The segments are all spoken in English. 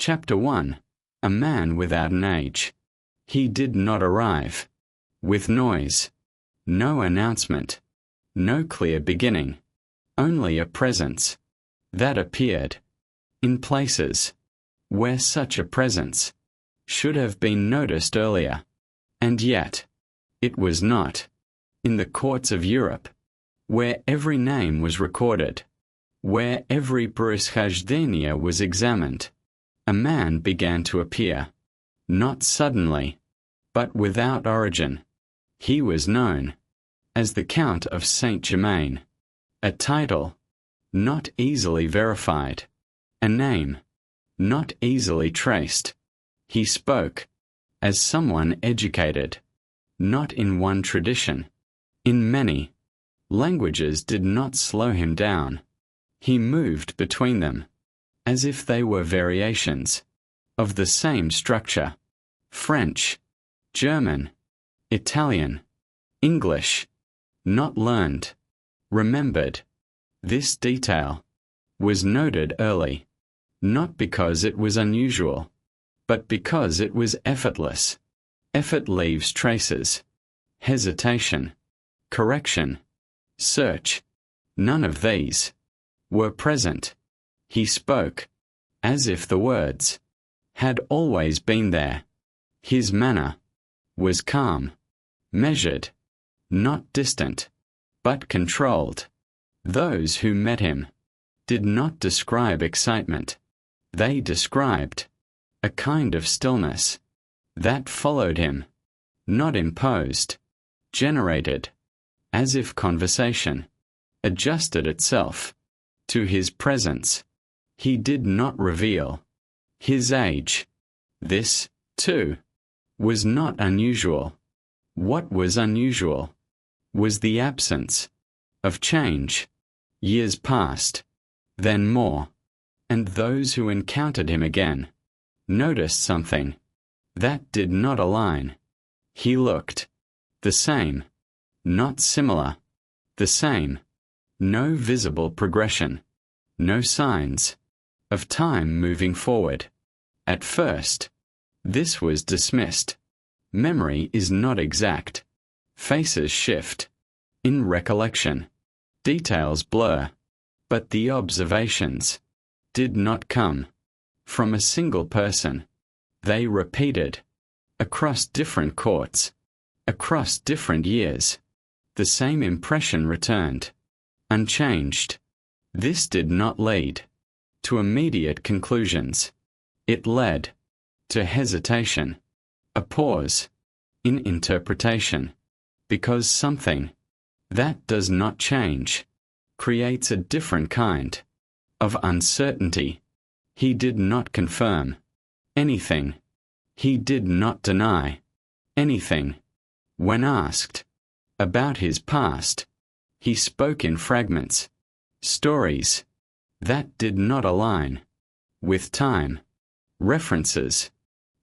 Chapter 1. A man without an age. He did not arrive. With noise. No announcement. No clear beginning. Only a presence. That appeared. In places. Where such a presence should have been noticed earlier. And yet, it was not. In the courts of Europe, where every name was recorded, where every происхождение was examined, a man began to appear, not suddenly, but without origin. He was known as the Count of Saint Germain, a title not easily verified, a name not easily traced. He spoke as someone educated, not in one tradition, in many. Languages did not slow him down. He moved between them, as if they were variations of the same structure. French, German, Italian, English, not learned, remembered. This detail was noted early, not because it was unusual, but because it was effortless. Effort leaves traces. Hesitation, correction, search, none of these were present. He spoke as if the words had always been there. His manner was calm, measured, not distant, but controlled. Those who met him did not describe excitement. They described a kind of stillness that followed him, not imposed, generated, as if conversation adjusted itself to his presence. He did not reveal his age. This, too, was not unusual. What was unusual was the absence of change. Years passed, then more, and those who encountered him again noticed something that did not align. He looked the same, not similar, the same. No visible progression, no signs of time moving forward. At first, this was dismissed. Memory is not exact. Faces shift. In recollection, details blur. But the observations did not come from a single person. They repeated across different courts, across different years. The same impression returned, unchanged. This did not lead to immediate conclusions. It led to hesitation, a pause in interpretation, because something that does not change creates a different kind of uncertainty. He did not confirm anything. He did not deny anything. When asked about his past, he spoke in fragments, stories that did not align with time, references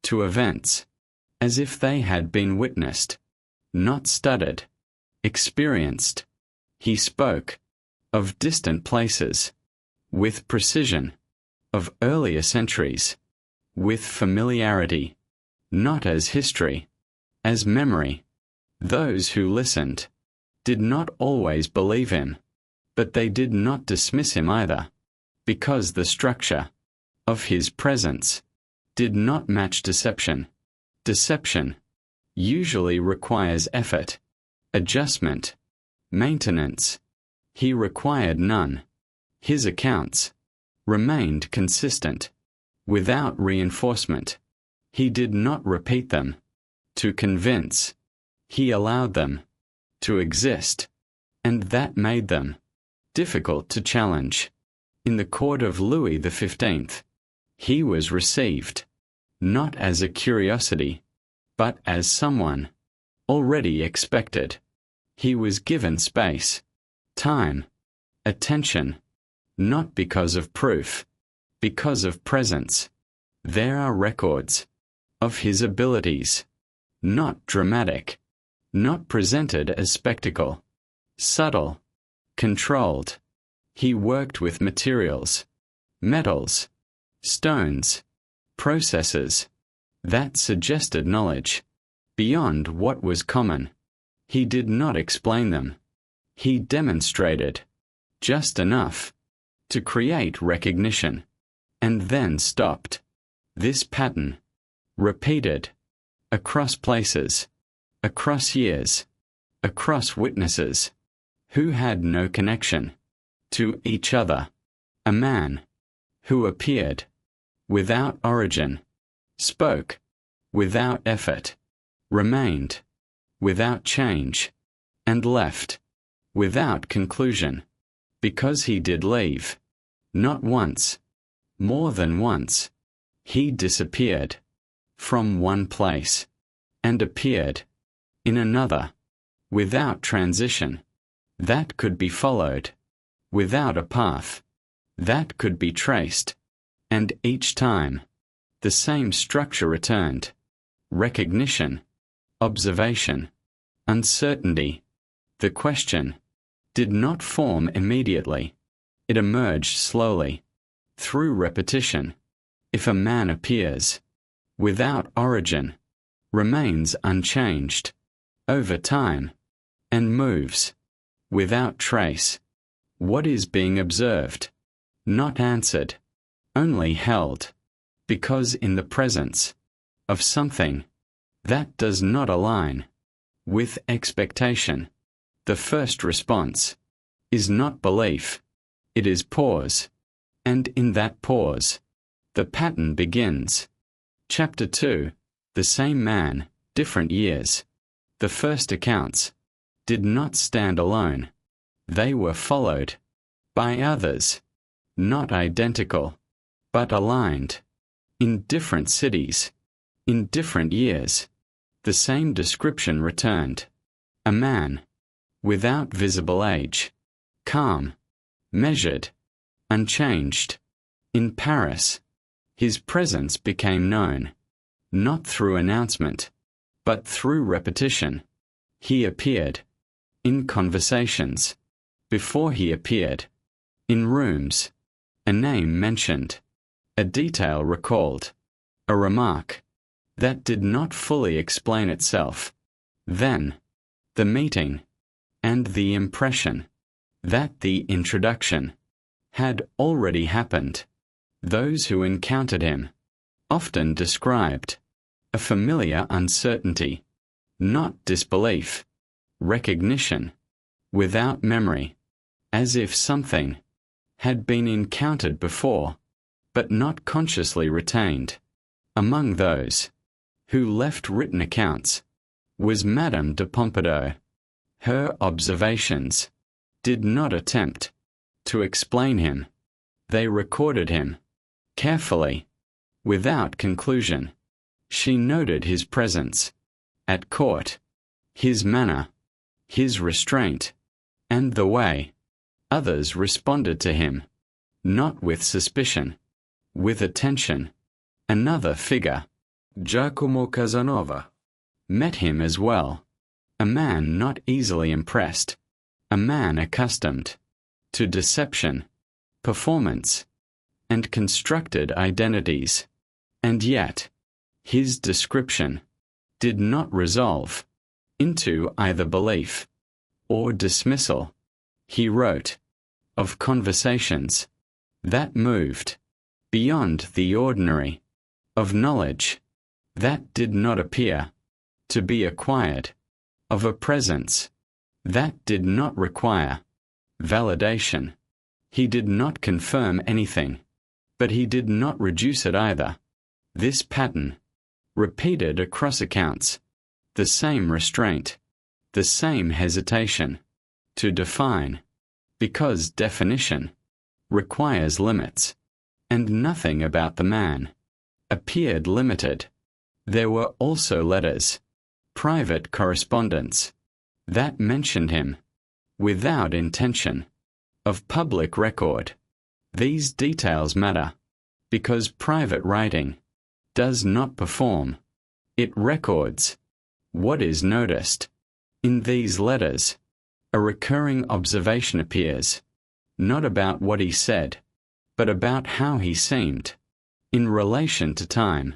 to events as if they had been witnessed, not studied, experienced. He spoke of distant places with precision, of earlier centuries with familiarity, not as history, as memory. Those who listened did not always believe him, but they did not dismiss him either, because the structure of his presence did not match deception. Deception usually requires effort, adjustment, maintenance. He required none. His accounts remained consistent, without reinforcement. He did not repeat them to convince. He allowed them to exist, and that made them difficult to challenge. In the court of Louis XV, he was received not as a curiosity, but as someone already expected. He was given space, time, attention, not because of proof, because of presence. There are records of his abilities, not dramatic, not presented as spectacle, subtle, controlled. He worked with materials, metals, stones, processes that suggested knowledge beyond what was common. He did not explain them. He demonstrated just enough to create recognition, and then stopped. This pattern, repeated across places, across years, across witnesses who had no connection to each other. A man who appeared without origin, spoke without effort, remained without change, and left without conclusion, because he did leave. Not once, more than once, he disappeared from one place and appeared in another, without transition that could be followed, without a path that could be traced, and each time the same structure returned: recognition, observation, uncertainty. The question did not form immediately. It emerged slowly, through repetition. If a man appears without origin, remains unchanged over time, and moves without trace, what is being observed? Not answered, only held, because in the presence of something that does not align with expectation, the first response is not belief, it is pause, and in that pause, the pattern begins. Chapter 2. The same man, different years. The first accounts did not stand alone. They were followed by others, not identical, but aligned, in different cities, in different years. The same description returned. A man, without visible age, calm, measured, unchanged. In Paris, his presence became known, not through announcement, but through repetition. He appeared in conversations, before he appeared in rooms, a name mentioned, a detail recalled, a remark that did not fully explain itself. Then, the meeting, and the impression that the introduction had already happened. Those who encountered him often described a familiar uncertainty, not disbelief, recognition, without memory, as if something had been encountered before, but not consciously retained. Among those who left written accounts was Madame de Pompadour. Her observations did not attempt to explain him. They recorded him carefully, without conclusion. She noted his presence at court, his manner, his restraint, and the way others responded to him, not with suspicion, with attention. Another figure, Giacomo Casanova, met him as well, a man not easily impressed, a man accustomed to deception, performance, and constructed identities, and yet his description did not resolve into either belief or dismissal. He wrote of conversations that moved beyond the ordinary, of knowledge that did not appear to be acquired, of a presence that did not require validation. He did not confirm anything, but he did not reduce it either. This pattern, repeated across accounts, the same restraint, the same hesitation to define, because definition requires limits, and nothing about the man appeared limited. There were also letters, private correspondence, that mentioned him, without intention, of public record. These details matter, because private writing does not perform, it records what is noticed. In these letters, a recurring observation appears, not about what he said, but about how he seemed. in relation to time.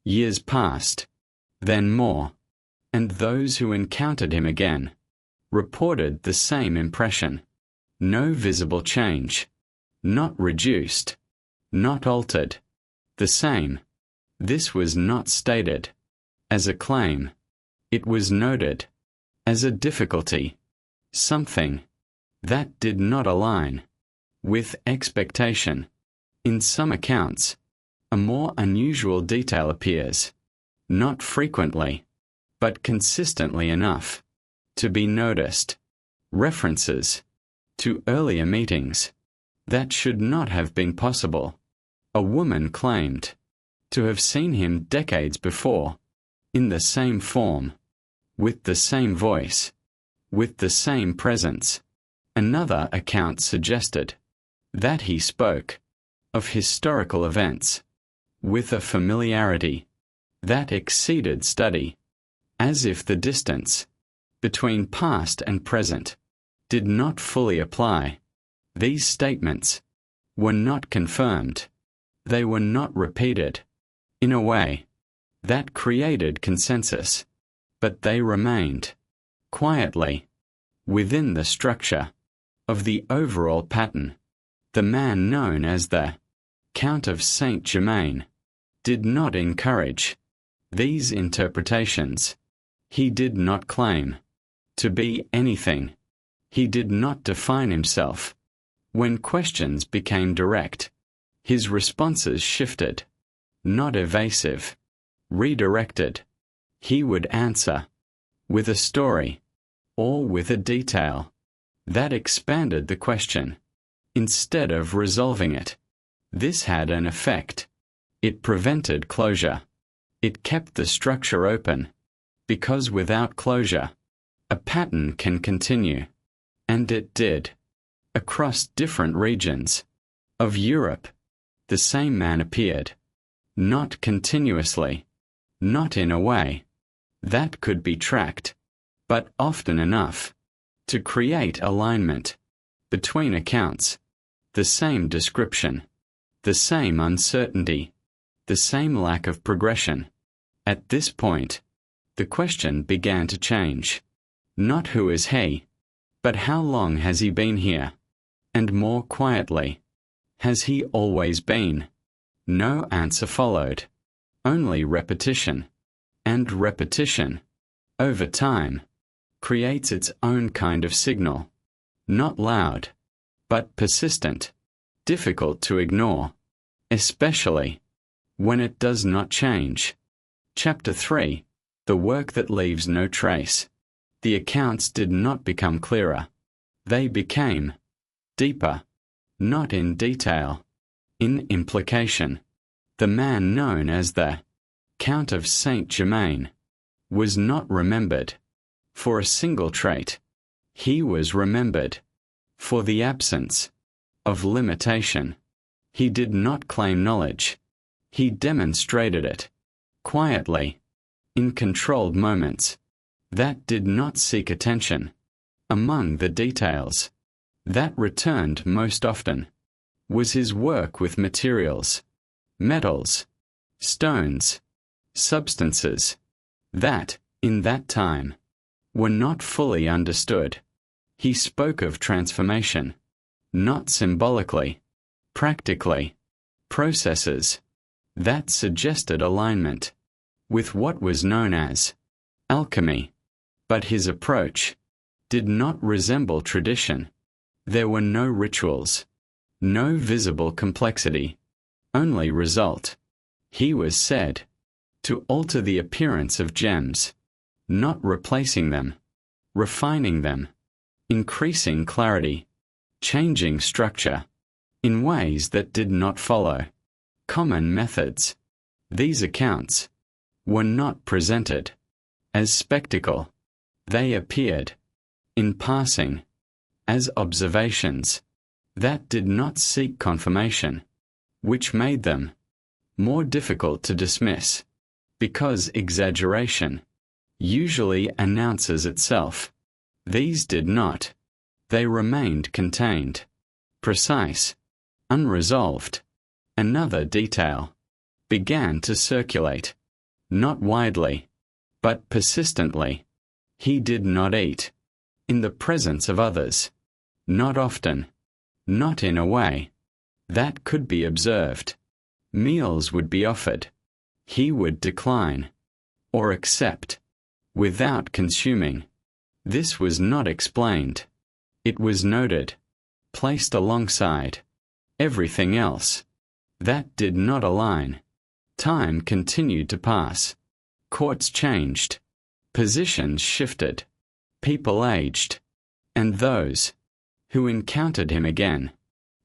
Years passed, then more, and those who encountered him again reported the same impression. No visible change. Not reduced. Not altered. The same. This was not stated as a claim. It was noted as a difficulty. Something that did not align with expectation. In some accounts, a more unusual detail appears, not frequently, but consistently enough to be noticed. References to earlier meetings that should not have been possible. A woman claimed to have seen him decades before, in the same form, with the same voice, with the same presence. Another account suggested that he spoke of historical events with a familiarity that exceeded study, as if the distance between past and present did not fully apply. These statements were not confirmed. They were not repeated in a way that created consensus, but they remained quietly within the structure of the overall pattern. The man known as the Count of Saint Germain did not encourage these interpretations. He did not claim to be anything. He did not define himself. When questions became direct, his responses shifted, not evasive, redirected. He would answer with a story or with a detail that expanded the question instead of resolving it. This had an effect. It prevented closure. It kept the structure open, because without closure, a pattern can continue. And it did. Across different regions of Europe, the same man appeared, not continuously, not in a way that could be tracked, but often enough to create alignment between accounts. The same description, the same uncertainty, the same lack of progression. At this point, the question began to change. Not who is he, but how long has he been here? And more quietly, has he always been? No answer followed. Only repetition. And repetition, over time, creates its own kind of signal. Not loud, but persistent, difficult to ignore, especially when it does not change. Chapter 3. The work that leaves no trace. The accounts did not become clearer. They became deeper, not in detail, in implication. The man known as the Count of Saint Germain was not remembered for a single trait. He was remembered for the absence of limitation. He did not claim knowledge. He demonstrated it, quietly, in controlled moments, that did not seek attention. Among the details that returned most often was his work with materials, metals, stones, substances that, in that time, were not fully understood. He spoke of transformation, not symbolically, practically, processes that suggested alignment with what was known as alchemy. But his approach did not resemble tradition. There were no rituals, no visible complexity, only result. He was said to alter the appearance of gems, not replacing them, refining them, increasing clarity, changing structure, in ways that did not follow common methods. These accounts were not presented as spectacle. They appeared, in passing, as observations that did not seek confirmation, which made them more difficult to dismiss, because exaggeration usually announces itself. These did not. They remained contained, precise, unresolved. Another detail began to circulate, not widely, but persistently. He did not eat, in the presence of others, not often, not in a way that could be observed. Meals would be offered. He would decline, or accept, without consuming. This was not explained. It was noted, placed alongside everything else. That did not align. Time continued to pass. Courts changed. Positions shifted. People aged. And those who encountered him again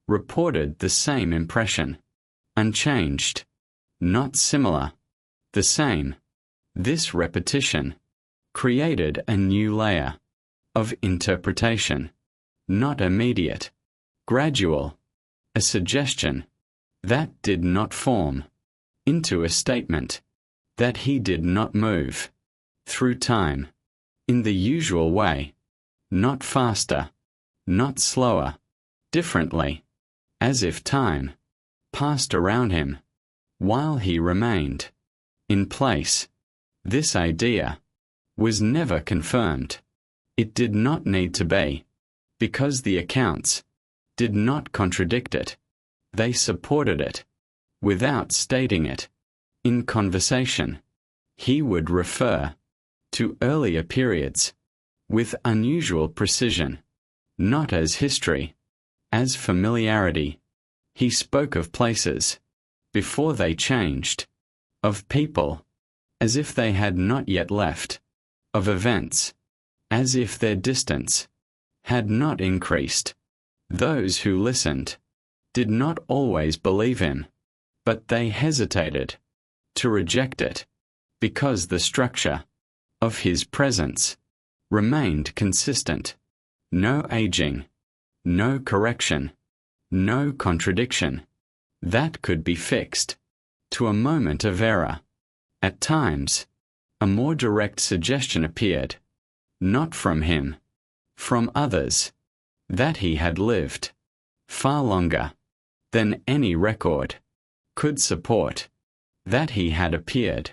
reported the same impression. Unchanged. Not similar. The same. This repetition created a new layer of interpretation. Not immediate. Gradual. A suggestion that did not form into a statement, that he did not move through time in the usual way, not faster, not slower, differently, as if time passed around him while he remained in place. This idea was never confirmed. It did not need to be, because the accounts did not contradict it. They supported it, without stating it. In conversation, he would refer to earlier periods with unusual precision, not as history, as familiarity. He spoke of places before they changed, of people as if they had not yet left, of events as if their distance had not increased. Those who listened did not always believe him, but they hesitated to reject it because the structure of his presence remained consistent. No aging, no correction, no contradiction that could be fixed to a moment of error. At times, a more direct suggestion appeared, not from him, from others, that he had lived far longer than any record could support, that he had appeared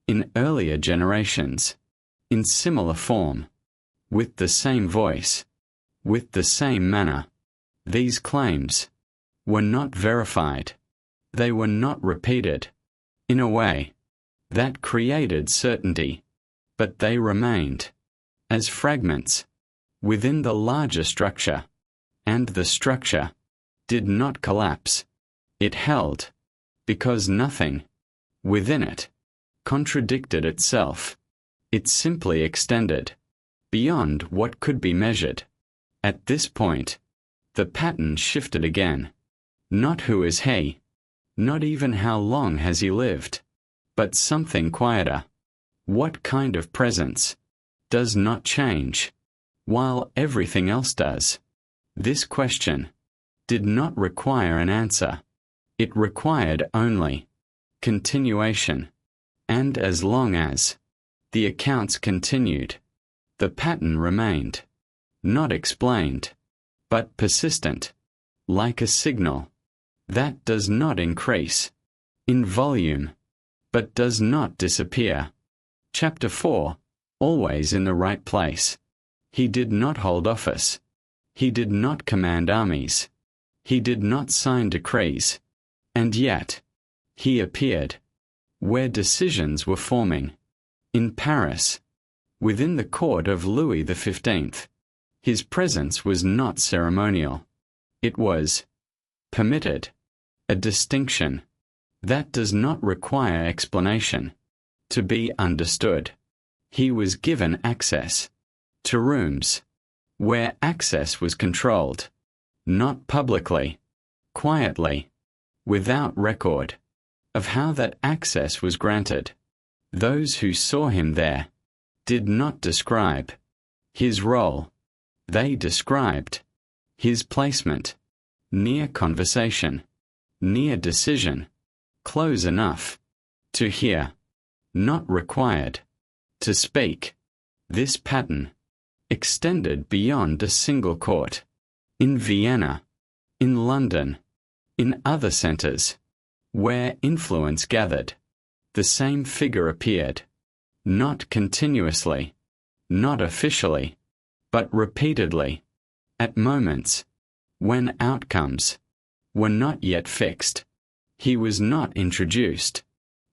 in earlier generations in similar form, with the same voice, with the same manner. These claims were not verified. They were not repeated in a way that created certainty, but they remained as fragments within the larger structure, and the structure did not collapse. It held, because nothing within it contradicted itself. It simply extended beyond what could be measured. At this point, the pattern shifted again. Not who is he, not even how long has he lived, but something quieter. What kind of presence does not change, while everything else does? This question did not require an answer. It required only continuation. And as long as the accounts continued, the pattern remained, not explained, but persistent, like a signal that does not increase in volume, but does not disappear. Chapter 4. Always in the right place. He did not hold office. He did not command armies. He did not sign decrees. And yet, he appeared where decisions were forming. In Paris, within the court of Louis XV. His presence was not ceremonial. It was permitted, a distinction that does not require explanation to be understood. He was given access to rooms where access was controlled, not publicly, quietly, without record of how that access was granted. Those who saw him there did not describe his role. They described his placement, near conversation, near decision, close enough to hear, not required to speak. This pattern extended beyond a single court. In Vienna, in London, in other centers, Where influence gathered, the same figure appeared, not continuously, not officially, but repeatedly, at moments, when outcomes were not yet fixed. He was not introduced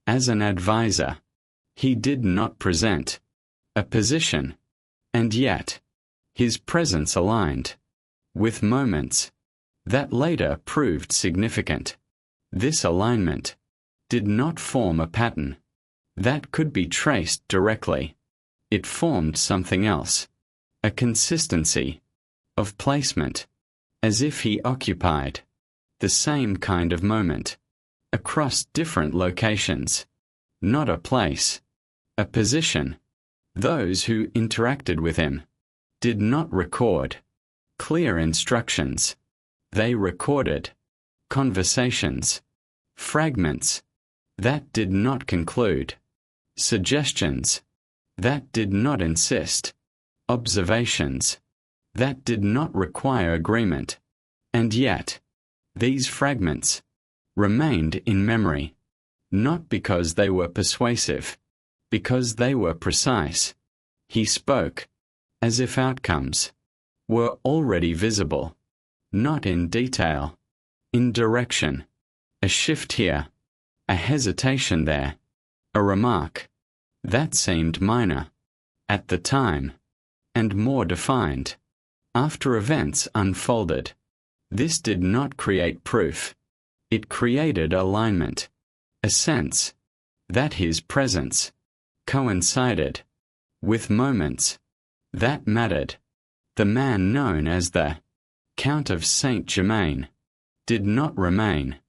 as an advisor. He did not present a position, and yet his presence aligned with moments that later proved significant. This alignment did not form a pattern that could be traced directly. It formed something else, a consistency of placement, as if he occupied the same kind of moment across different locations, not a place, a position. Those who interacted with him did not record clear instructions. They recorded conversations, fragments that did not conclude, suggestions that did not insist, observations that did not require agreement. And yet, these fragments remained in memory, not because they were persuasive, because they were precise. He spoke as if outcomes were already visible, not in detail, in direction, a shift here, a hesitation there, a remark that seemed minor at the time and more defined after events unfolded. This did not create proof. It created alignment, a sense that his presence coincided with moments that mattered. The man known as the Count of Saint Germain did not remain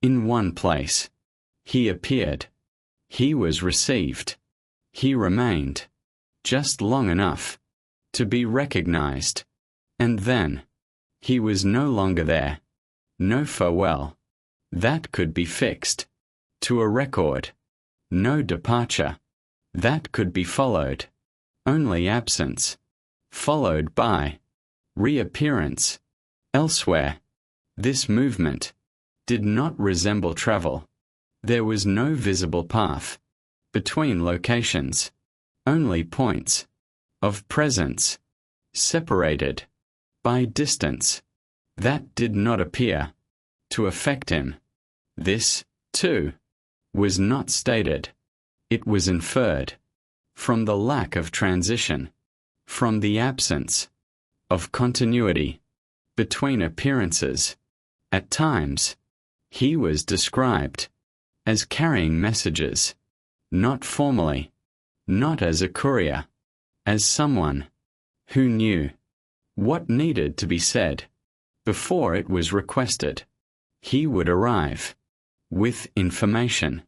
in one place. He appeared. He was received. He remained just long enough to be recognized. And then he was no longer there. No farewell that could be fixed to a record. No departure that could be followed. Only absence, followed by reappearance elsewhere. This movement did not resemble travel. There was no visible path between locations, only points of presence, separated by distance, that did not appear to affect him. This, too, was not stated. It was inferred from the lack of transition, from the absence of continuity between appearances. At times, he was described as carrying messages, not formally, not as a courier, as someone who knew what needed to be said before it was requested. He would arrive with information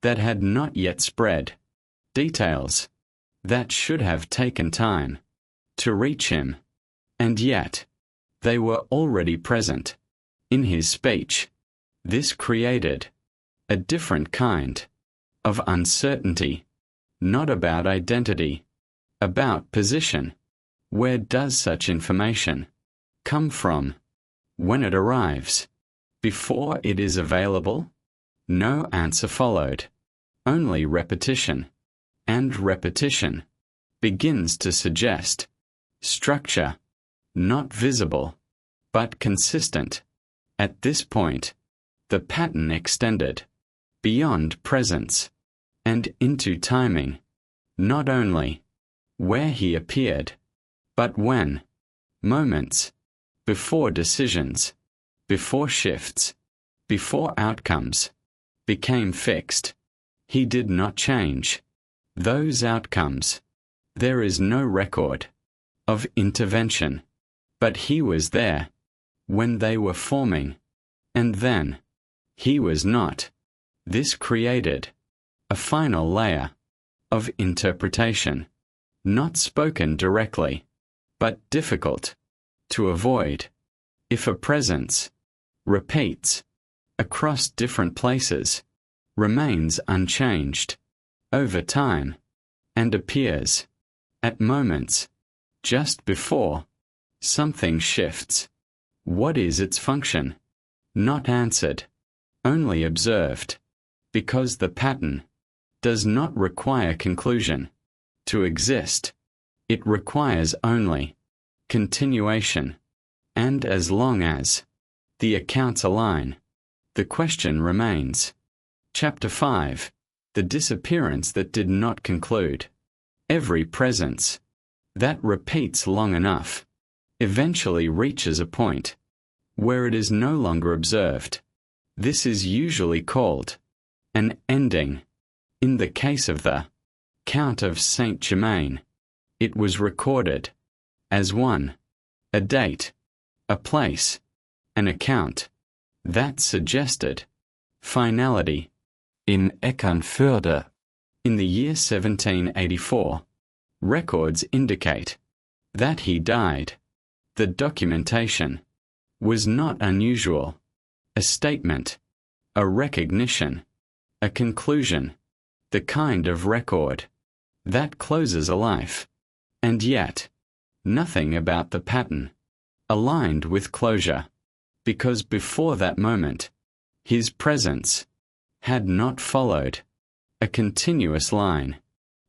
that had not yet spread, details that should have taken time to reach him, and yet they were already present in his speech. This created a different kind of uncertainty, not about identity, about position. Where does such information come from when it arrives? Before it is available? No answer followed, only repetition. And repetition begins to suggest structure, not visible, but consistent. At this point, the pattern extended beyond presence and into timing, not only where he appeared, but when. Moments before decisions, before shifts, before outcomes became fixed. He did not change those outcomes. There is no record of intervention, but he was there when they were forming, and then he was not. This created a final layer of interpretation, not spoken directly, but difficult to avoid. If a presence repeats across different places, remains unchanged over time, and appears at moments just before something shifts, what is its function? Not answered. only observed, because the pattern does not require conclusion. To exist, it requires only continuation, and as long as the accounts align, the question remains. Chapter 5. The disappearance that did not conclude. Every presence that repeats long enough eventually reaches a point where it is no longer observed. This is usually called an ending. In the case of the Count of Saint Germain, it was recorded as a date, a place, an account that suggested finality. In Eckernförde, in the year 1784, records indicate that he died. The documentation was not unusual. A statement, a recognition, a conclusion, the kind of record that closes a life, and yet nothing about the pattern aligned with closure, because before that moment, his presence had not followed a continuous line.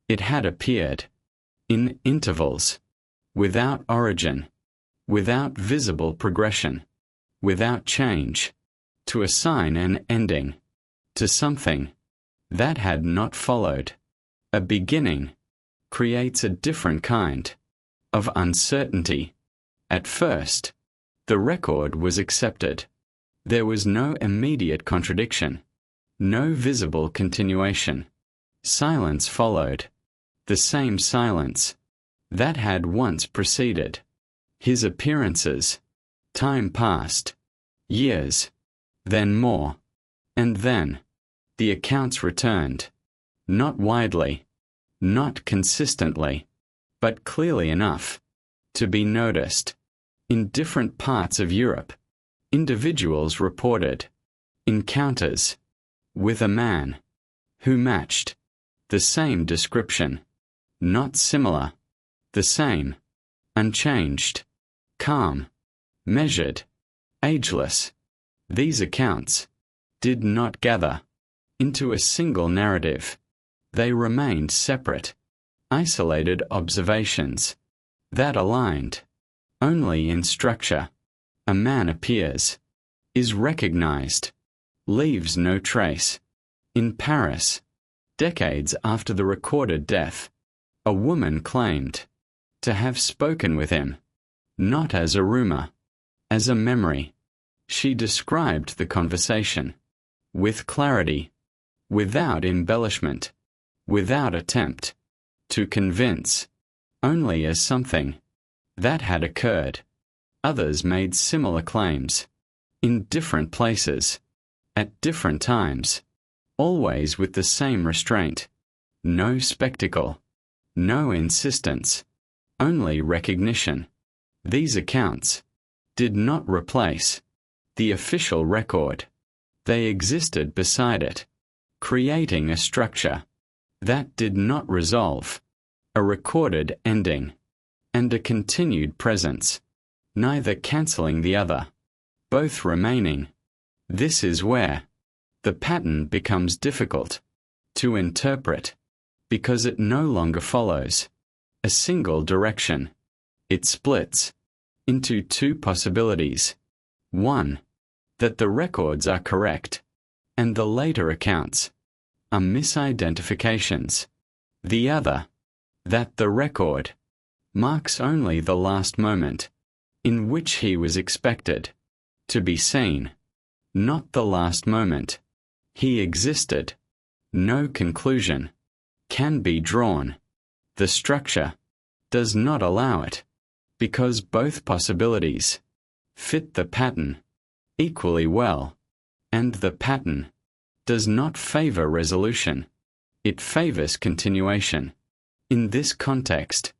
It had appeared in intervals, without origin, without visible progression, without change, to assign an ending to something that had not followed a beginning creates a different kind of uncertainty. At first, the record was accepted. There was no immediate contradiction, no visible continuation. Silence followed, the same silence that had once preceded his appearances. Time passed, years, then more, and then the accounts returned, not widely, not consistently, but clearly enough to be noticed. In different parts of Europe, individuals reported encounters with a man who matched the same description, not similar, the same, unchanged, calm, measured, ageless. These accounts did not gather into a single narrative. They remained separate, isolated observations that aligned only in structure. A man appears, is recognized, leaves no trace. In Paris, decades after the recorded death, a woman claimed to have spoken with him, not as a rumor, as a memory. She described the conversation with clarity, without embellishment, without attempt to convince, only as something that had occurred. Others made similar claims, in different places, at different times, always with the same restraint. No spectacle, no insistence, only recognition. These accounts did not replace the official record. They existed beside it, creating a structure that did not resolve, a recorded ending, and a continued presence, neither cancelling the other, both remaining. This is where the pattern becomes difficult to interpret, because it no longer follows a single direction. It splits into two possibilities. One, that the records are correct, and the later accounts are misidentifications. The other, that the record marks only the last moment in which he was expected to be seen, not the last moment he existed. No conclusion can be drawn. The structure does not allow it, because both possibilities fit the pattern equally well, and the pattern does not favor resolution. It favors continuation. In this context,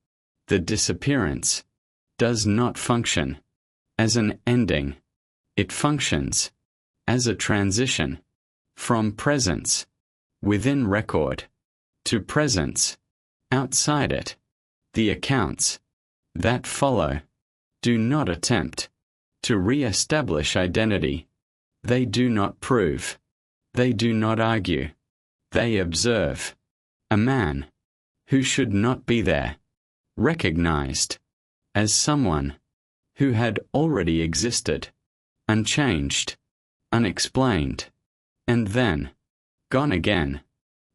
the disappearance does not function as an ending. It functions as a transition from presence within record to presence outside it. The accounts that follow do not attempt to re-establish identity. They do not prove They do not argue. They observe. A man who should not be there, recognized as someone who had already existed, unchanged, unexplained, and then gone again.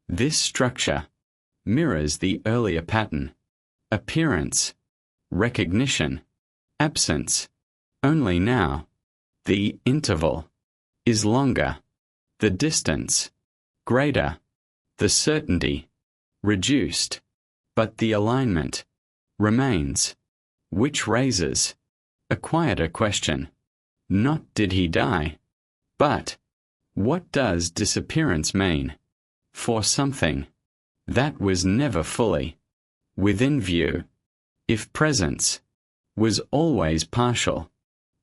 This structure mirrors the earlier pattern: appearance, recognition, absence. Only now, the interval is longer, the distance greater, the certainty reduced, but the alignment remains, which raises a quieter question. Not did he die, but what does disappearance mean for something that was never fully within view? If presence was always partial,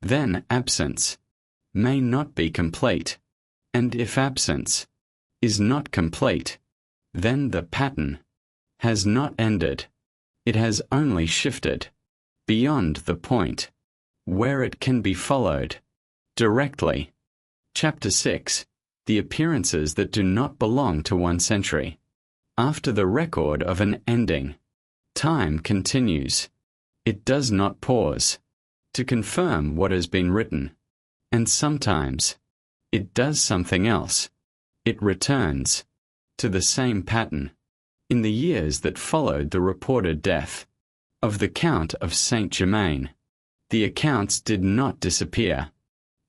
then absence may not be complete, and if absence is not complete, then the pattern has not ended. It has only shifted beyond the point where it can be followed directly. Chapter 6. The appearances that do not belong to one century. After the record of an ending, time continues. It does not pause to confirm what has been written, and sometimes it does something else. It returns to the same pattern. In the years that followed the reported death of the Count of Saint Germain, the accounts did not disappear.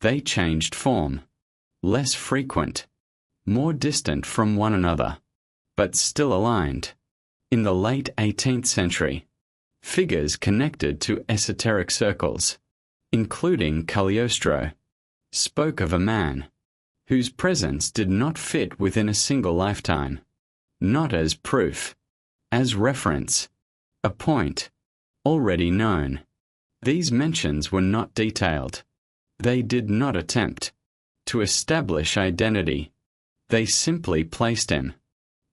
They changed form, less frequent, more distant from one another, but still aligned. In the late 18th century, figures connected to esoteric circles, including Cagliostro, spoke of a man whose presence did not fit within a single lifetime, not as proof, as reference, a point already known. These mentions were not detailed. They did not attempt to establish identity. They simply placed him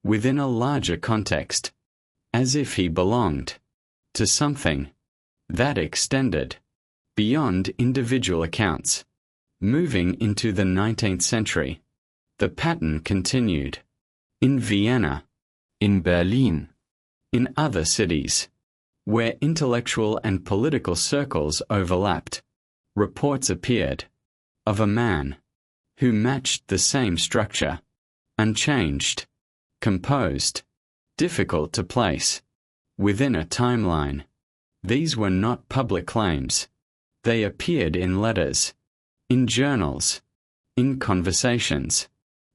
within a larger context, as if he belonged to something that extended beyond individual accounts. Moving into the 19th century, the pattern continued. In Vienna, in Berlin, in other cities, where intellectual and political circles overlapped, reports appeared of a man who matched the same structure, unchanged, composed, difficult to place within a timeline. These were not public claims. They appeared in letters, in journals, in conversations,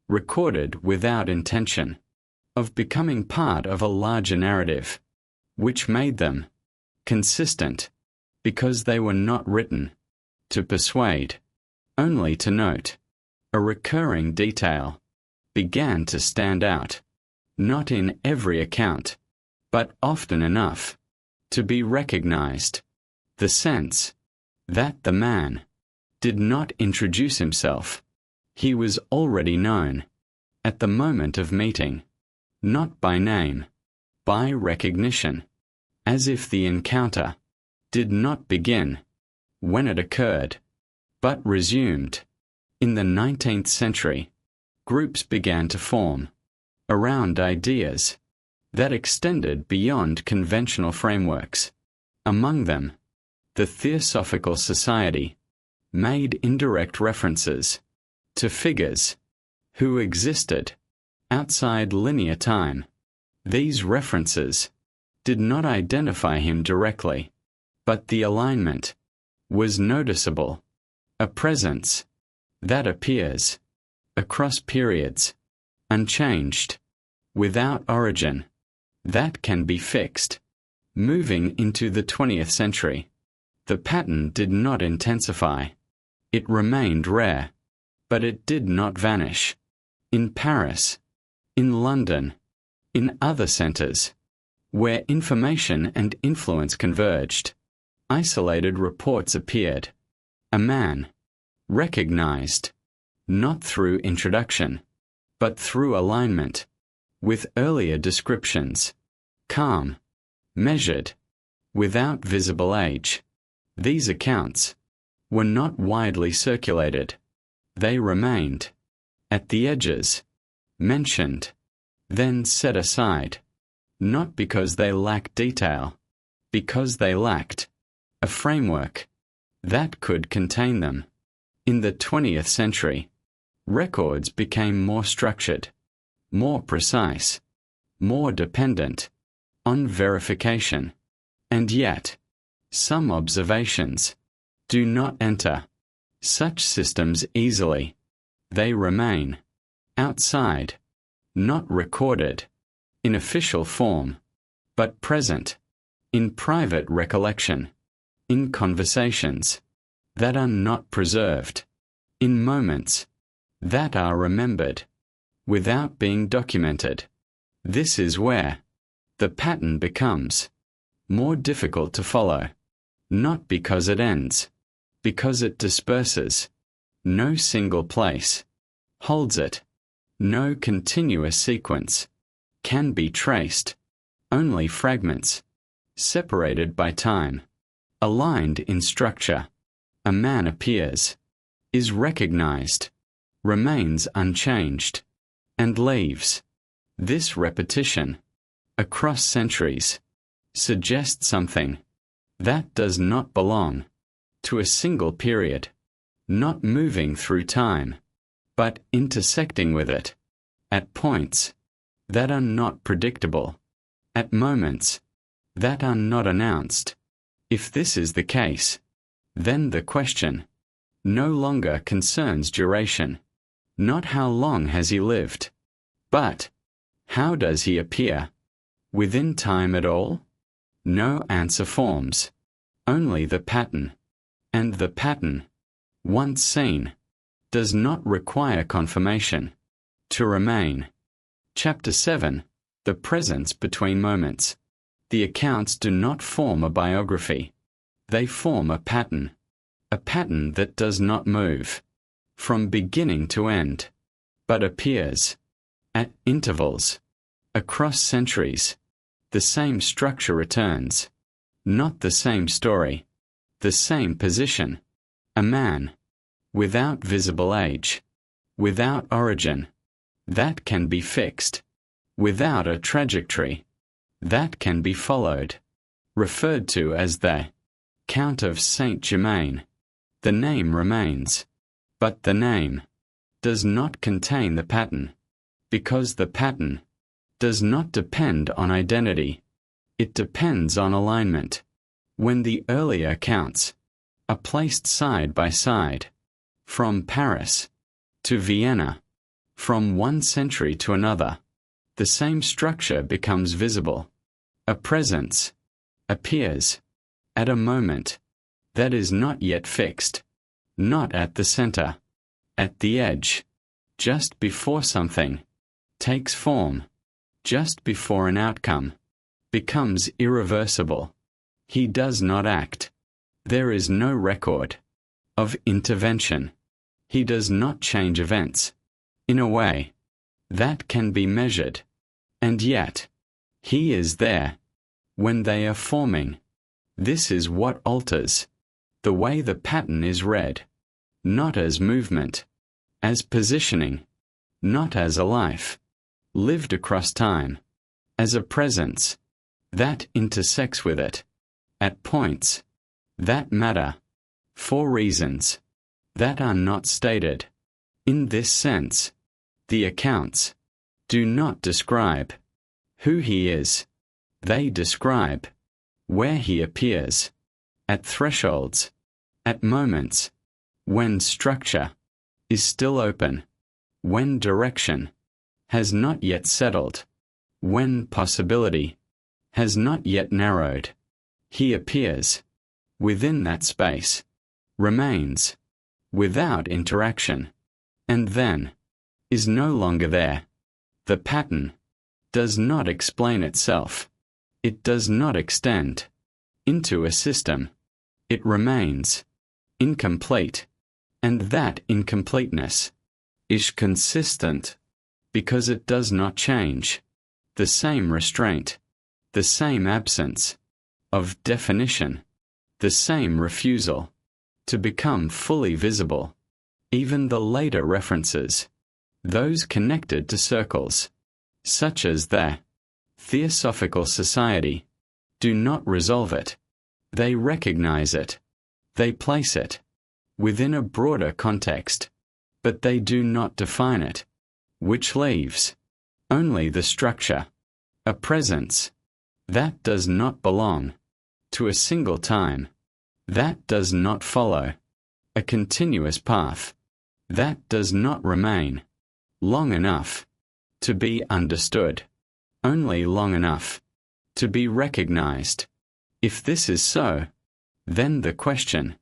recorded without intention of becoming part of a larger narrative, which made them consistent because they were not written to persuade, only to note. A recurring detail began to stand out, not in every account, but often enough to be recognized. The sense that the man did not introduce himself. He was already known at the moment of meeting, not by name, by recognition, as if the encounter did not begin when it occurred, but resumed. In the 19th century, groups began to form around ideas that extended beyond conventional frameworks. Among them, the Theosophical Society made indirect references to figures who existed outside linear time. These references did not identify him directly, but the alignment was noticeable, a presence that appears across periods, unchanged, without origin, that can be fixed. Moving into the 20th century, the pattern did not intensify. It remained rare, but it did not vanish. In Paris, in London, in other centers, where information and influence converged, isolated reports appeared. A man, recognized, not through introduction, but through alignment, with earlier descriptions, calm, measured, without visible age. These accounts were not widely circulated. They remained at the edges, mentioned, then set aside, not because they lack detail, because they lacked a framework that could contain them. In the 20th century, records became more structured, more precise, more dependent on verification, and yet, some observations do not enter such systems easily. They remain outside, not recorded in official form, but present in private recollection, in conversations that are not preserved, in moments that are remembered without being documented. This is where the pattern becomes more difficult to follow, not because it ends, because it disperses. No single place holds it. No continuous sequence can be traced. Only fragments, separated by time, aligned in structure. A man appears, is recognized, remains unchanged, and leaves. This repetition, across centuries, suggests something that does not belong to a single period, not moving through time, but intersecting with it, at points that are not predictable, at moments that are not announced. If this is the case, then the question no longer concerns duration. Not how long has he lived, but how does he appear within time at all? No answer forms, only the pattern. And the pattern, once seen, does not require confirmation to remain. Chapter 7. The presence between moments. The accounts do not form a biography. They form a pattern that does not move from beginning to end, but appears at intervals across centuries. The same structure returns, not the same story, the same position. A man, without visible age, without origin, that can be fixed, without a trajectory, that can be followed, referred to as the Count of Saint Germain. The name remains, but the name does not contain the pattern, because the pattern does not depend on identity. It depends on alignment. When the earlier accounts are placed side by side, from Paris to Vienna, from one century to another, the same structure becomes visible. A presence appears at a moment that is not yet fixed, not at the center, at the edge, just before something takes form, just before an outcome becomes irreversible. He does not act. There is no record of intervention. He does not change events in a way that can be measured, and yet he is there when they are forming. This is what alters the way the pattern is read, not as movement, as positioning, not as a life lived across time, as a presence that intersects with it, at points that matter, for reasons that are not stated. In this sense, the accounts do not describe who he is. They describe where he appears, at thresholds, at moments when structure is still open, when direction has not yet settled, when possibility has not yet narrowed. He appears within that space, remains without interaction, and then is no longer there. The pattern does not explain itself. It does not extend into a system. It remains incomplete, and that incompleteness is consistent because it does not change. The same restraint, the same absence of definition, the same refusal to become fully visible. Even the later references those connected to circles, such as the Theosophical Society, do not resolve it. They recognize it. They place it within a broader context, but they do not define it, which leaves only the structure, a presence, that does not belong to a single time, that does not follow a continuous path, that does not remain long enough to be understood, only long enough to be recognized. If this is so, then the question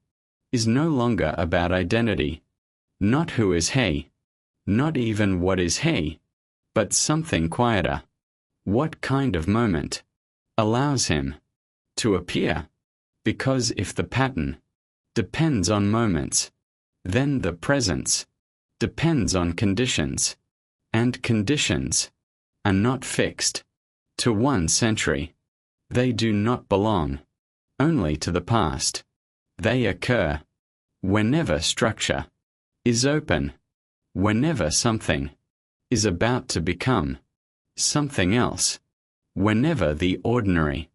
is no longer about identity, not who is he, not even what is he, but something quieter. What kind of moment allows him to appear? Because if the pattern depends on moments, then the presence depends on conditions, and conditions are not fixed to 1 century. They do not belong only to the past. They occur whenever structure is open, whenever something is about to become something else, whenever the ordinary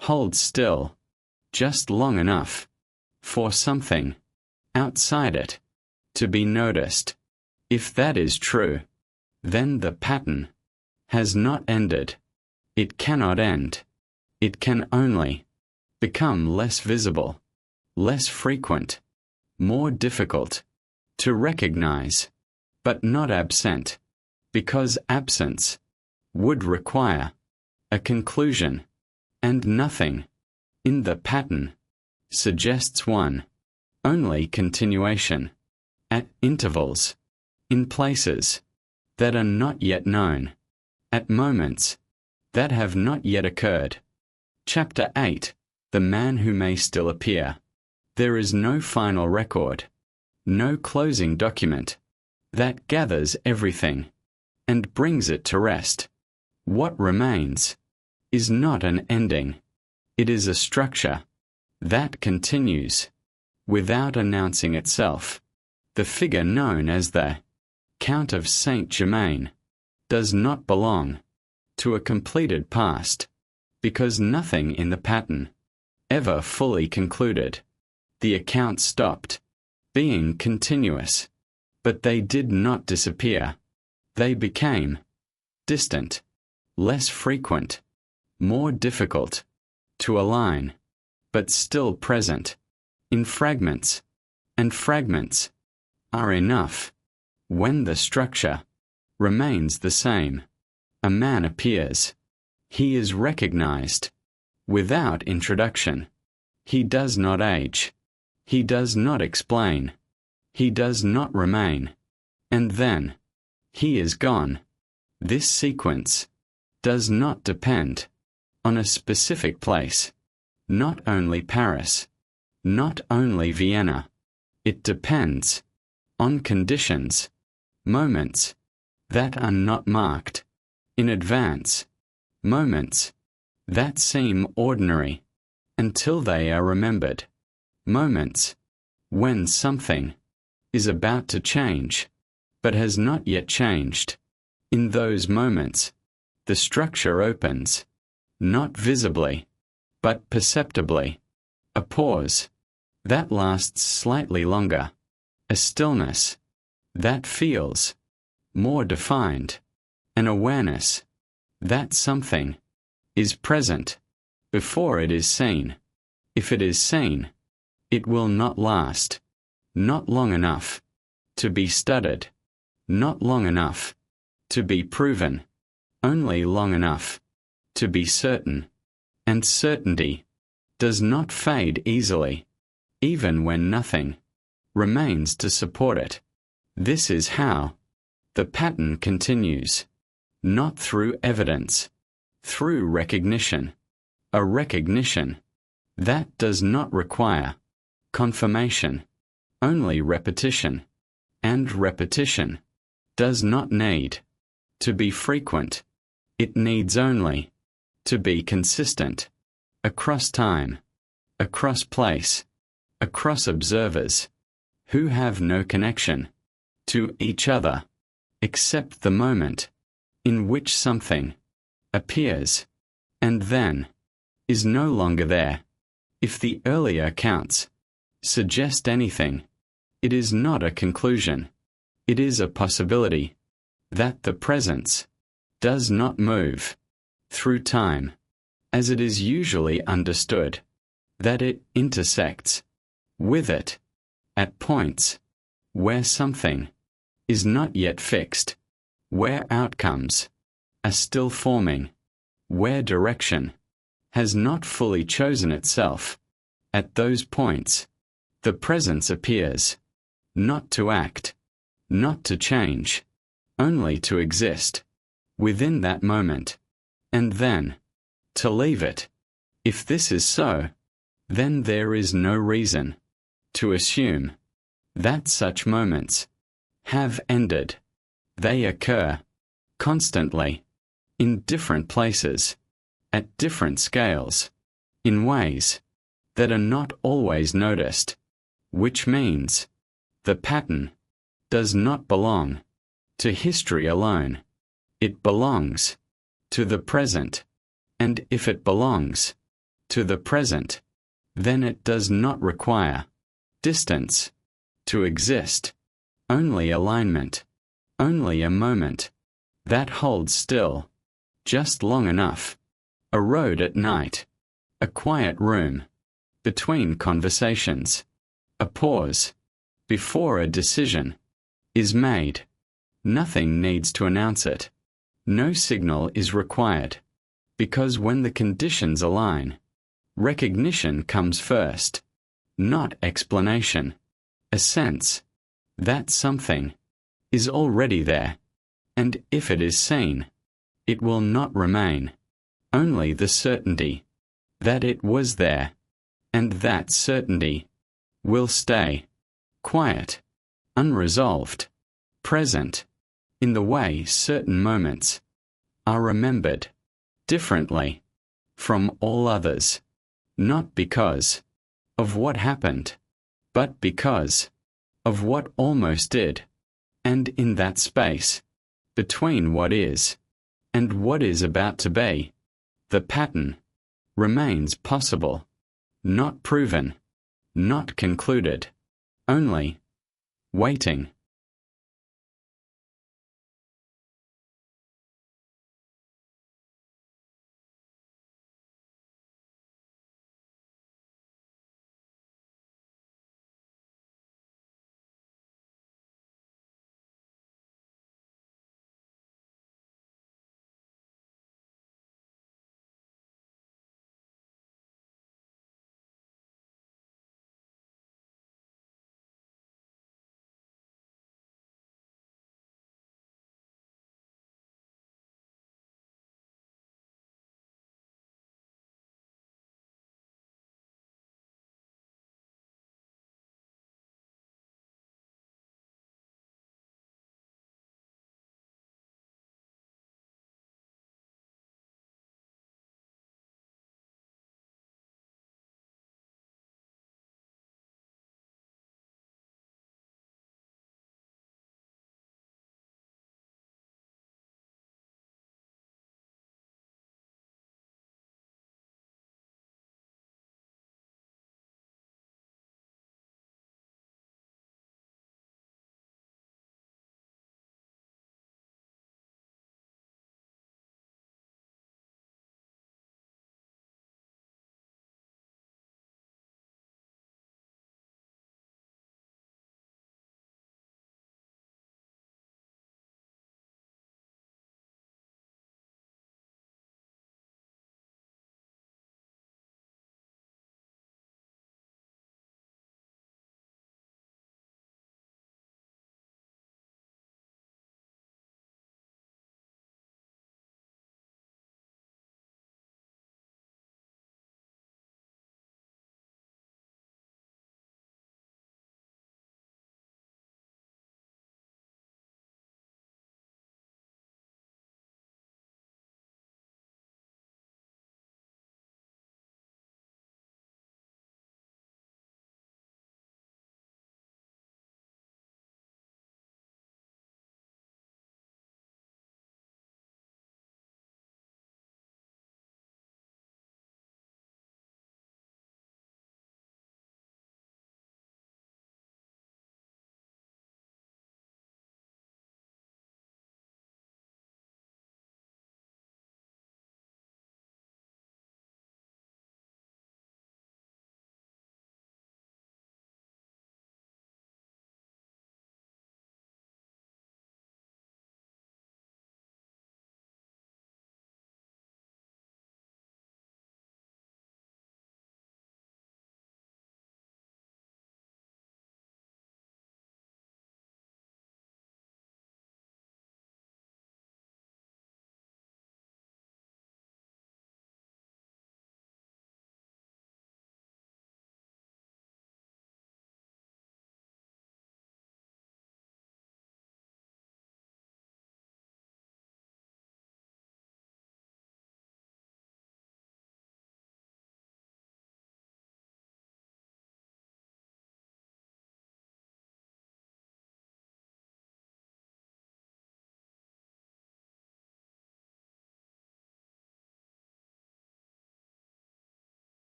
holds still just long enough for something outside it to be noticed. If that is true, then the pattern has not ended. It cannot end. It can only become less visible, less frequent, more difficult to recognize, but not absent, because absence would require a conclusion, and nothing in the pattern suggests one, only continuation, at intervals, in places that are not yet known, at moments that have not yet occurred. Chapter 8. The Man Who May Still Appear. There is no final record, no closing document, that gathers everything and brings it to rest. What remains is not an ending. It is a structure that continues without announcing itself. The figure known as the Count of Saint Germain does not belong to a completed past, because nothing in the pattern ever fully concluded. The account stopped being continuous, but they did not disappear. They became distant, less frequent, more difficult to align, but still present in fragments, and fragments are enough. When the structure remains the same, a man appears. He is recognized without introduction. He does not age. He does not explain. He does not remain. And then he is gone. This sequence does not depend on a specific place, not only Paris, not only Vienna. It depends on conditions, moments that are not marked in advance, moments that seem ordinary until they are remembered, moments when something is about to change but has not yet changed. In those moments, the structure opens, not visibly, but perceptibly. A pause that lasts slightly longer, a stillness that feels more defined, an awareness that something is present before it is seen. If it is seen, it will not last, not long enough to be studied, not long enough to be proven, only long enough to be certain. And certainty does not fade easily, even when nothing remains to support it. This is how the pattern continues, not through evidence, through recognition, a recognition that does not require confirmation, only repetition, and repetition does not need to be frequent. It needs only to be consistent, across time, across place, across observers who have no connection to each other, except the moment in which something appears and then is no longer there. If the earlier accounts suggest anything, it is not a conclusion. It is a possibility that the presence does not move through time as it is usually understood, that it intersects with it at points where something is not yet fixed, where outcomes are still forming, where direction has not fully chosen itself. At those points, the presence appears not to act, not to change, only to exist within that moment, and then to leave it. If this is so, then there is no reason to assume that such moments have ended. They occur constantly, in different places, at different scales, in ways that are not always noticed, which means the pattern does not belong to history alone. It belongs to the present, and if it belongs to the present, then it does not require distance to exist, only alignment, only a moment that holds still just long enough, a road at night, a quiet room between conversations, a pause before a decision is made. Nothing needs to announce it. No signal is required, because when the conditions align, recognition comes first, not explanation, a sense that something is already there, and if it is seen, it will not remain, only the certainty that it was there, and that certainty will stay quiet, unresolved, present, in the way certain moments are remembered differently from all others, not because of what happened, but because of what almost did, and in that space between what is and what is about to be, the pattern remains possible, not proven, not concluded, only waiting.